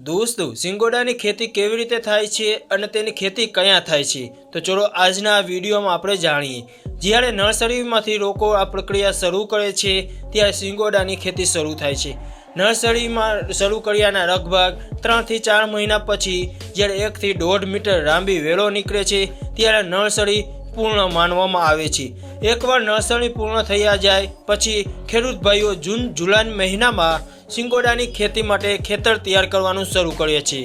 દોસ્તો, સિંગોડાની ખેતી કેવી રીતે થાય છે અને તેની ખેતી ક્યાં થાય છે? તો ચલો આજના આ વિડીયોમાં આપણે જાણીએ। જ્યારે નર્સરીમાંથી લોકો આ પ્રક્રિયા શરૂ કરે છે ત્યારે સિંગોડાની ખેતી શરૂ થાય છે। નર્સરીમાં શરૂ કર્યાના લગભગ 3 થી 4 મહિના પછી જ્યારે 1 થી 1.5 મીટર લાંબી વેલો નીકળે છે ત્યારે નર્સરી પૂર્ણ માનવામાં આવે છે। એકવાર નર્સરી પૂર્ણ થયા જાય પછી ખેડૂત ભાઈઓ જૂન જુલાઈ મહિનામાં સિંગોડાની ખેતી માટે ખેતર તૈયાર કરવાનું શરૂ કરે છે।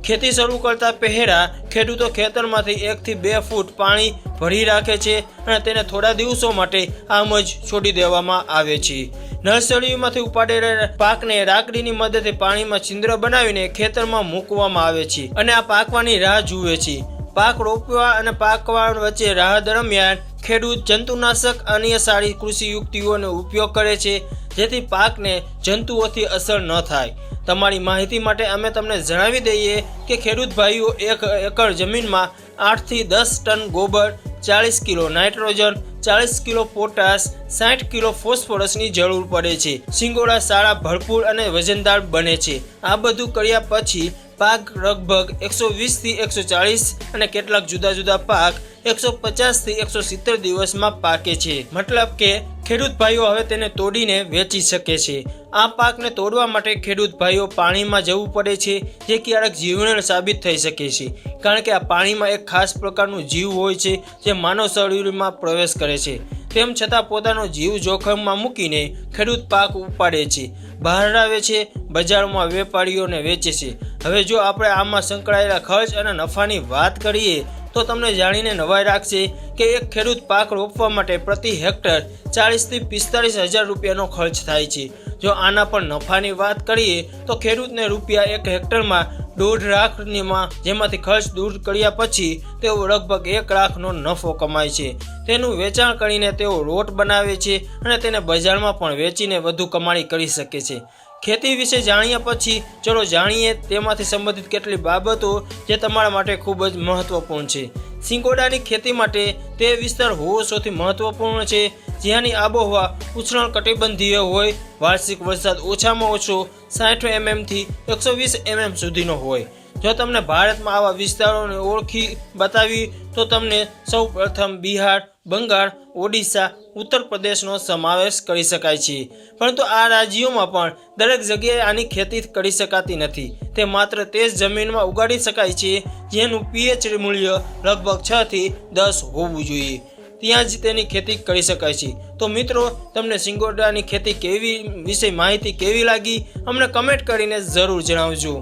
ખેતી શરૂ કરતા પહેલા ખેડૂતો ખેતરમાંથી 1 થી 2 ફૂટ પાણી ભરી રાખે છે અને તેને થોડા દિવસો માટે આમ જ છોડી દેવામાં આવે છે। નર્સરીમાંથી ઉપાડેલા પાકને લાકડીની મદદથી પાણીમાં છિદ્ર બનાવીને ખેતરમાં મૂકવામાં આવે છે અને આ પાકવાની રાહ જુએ છે। પાક રોપવા અને પાકવા વચ્ચે રાહ દરમિયાન ખેડૂત જંતુનાશક અન્ય સારી કૃષિ યુક્તિઓનો ઉપયોગ કરે છે જેથી પાકને જંતુઓથી અસર ન થાય। તમારી માહિતી માટે અમે તમને જણાવી દઈએ કે ખેડૂત ભાઈઓ 1 એકર જમીનમાં 8 થી 10 ટન ગોબર, 40 kilo nitrogen, 40 kilo potash, 60 kilo ફોસ્ફરસની જરૂર પડે છે। સિંગોડા સારા ભરપૂર અને વજનદાર બને છે। આ બધું કર્યા પછી પાક લગભગ 120 થી 140 અને કેટલાક જુદા જુદા પાક 150 થી 170 દિવસમાં પાકે છે। મતલબ કે ખેડૂત ભાઈઓ હવે તેને તોડીને વેચી શકે છે। આ પાકને તોડવા માટે ખેડૂત ભાઈઓ પાણીમાં જવું પડે છે જે ક્યારેક જીવલેણ સાબિત થઈ શકે છે કારણ કે આ પાણીમાં એક ખાસ પ્રકારનું જીવ હોય છે જે માનવ શરીરમાં પ્રવેશ કરે છે। તેમ છતાં પોતાનો જીવ જોખમમાં મૂકીને ખેડૂત પાક ઉપાડે છે, બહાર લાવે છે, બજારમાં વેપારીઓને વેચે છે। હવે જો આપણે આમાં સંકળાયેલા ખર્ચ અને નફાની વાત કરીએ તો તમને જાણીને નવાઈ લાગશે કે એક ખેડૂત પાક રોપવા માટે પ્રતિ હેક્ટર 40 થી 45 હજાર રૂપિયાનો ખર્ચ થાય છે। જો આના પર નફાની વાત કરીએ તો ખેડૂતને રૂપિયા 1 હેક્ટરમાં 1.5 લાખમાં જેમાંથી ખર્ચ દૂર કર્યા પછી તેઓ લગભગ 1 લાખનો નફો કમાય છે। તેનું વેચાણ કરીને તેઓ લોટ બનાવે છે અને તેને બજારમાં પણ વેચીને વધુ કમાણી કરી શકે છે। ખેતી વિશે જાણ્યા પછી ચલો જાણીએ તેમાંથી સંબંધિત કેટલીક બાબતો જે તમારા માટે ખૂબ જ મહત્વપૂર્ણ છે। સિંગોડાની ખેતી માટે તે વિસ્તાર હોવો સૌથી મહત્વપૂર્ણ છે જ્યાંની આબોહવા ઉષ્ણકટિબંધીય હોય, વાર્ષિક વરસાદ ઓછામાં ઓછો 60 mm થી 120 mm સુધીનો હોય। જો તમને ભારતમાં આવા વિસ્તારોને ઓળખી બતાવી તો તમને સૌ પ્રથમ બિહાર, બંગાળ, ઓડિશા, ઉત્તર પ્રદેશનો સમાવેશ કરી શકાય છે। પરંતુ આ રાજ્યોમાં પણ દરેક જગ્યાએ આની ખેતી કરી શકાતી નથી। તે માત્ર તે જ જમીનમાં ઉગાડી શકાય છે જેનું pH મૂલ્ય લગભગ 6 થી 10 હોવું જોઈએ, ત્યાં જ તેની ખેતી કરી શકાય છે। તો મિત્રો, તમને સિંગોડાની ખેતી વિશે માહિતી કેવી લાગી અમને કમેન્ટ કરીને જરૂર જણાવજો।